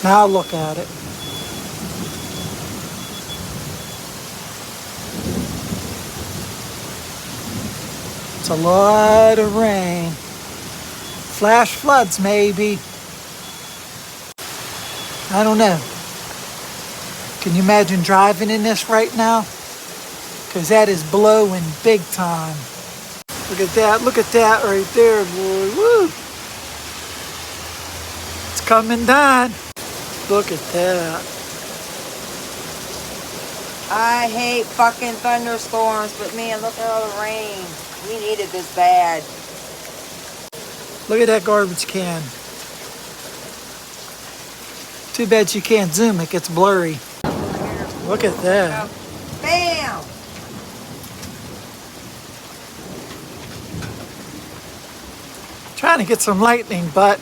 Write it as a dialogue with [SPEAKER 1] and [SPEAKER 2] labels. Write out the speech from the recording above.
[SPEAKER 1] Now look at it. It's a lot of rain. Flash floods, maybe. I don't know. Can you imagine driving in this right now? Because that is blowing big time. Look at that right there, boy. Woo! It's coming down. Look at that.
[SPEAKER 2] I hate fucking thunderstorms, but man, look at all the rain. We needed this bad.
[SPEAKER 1] Look at that garbage can. Too bad you can't zoom, it gets blurry. Look at that.
[SPEAKER 2] Bam!
[SPEAKER 1] Trying to get some lightning, but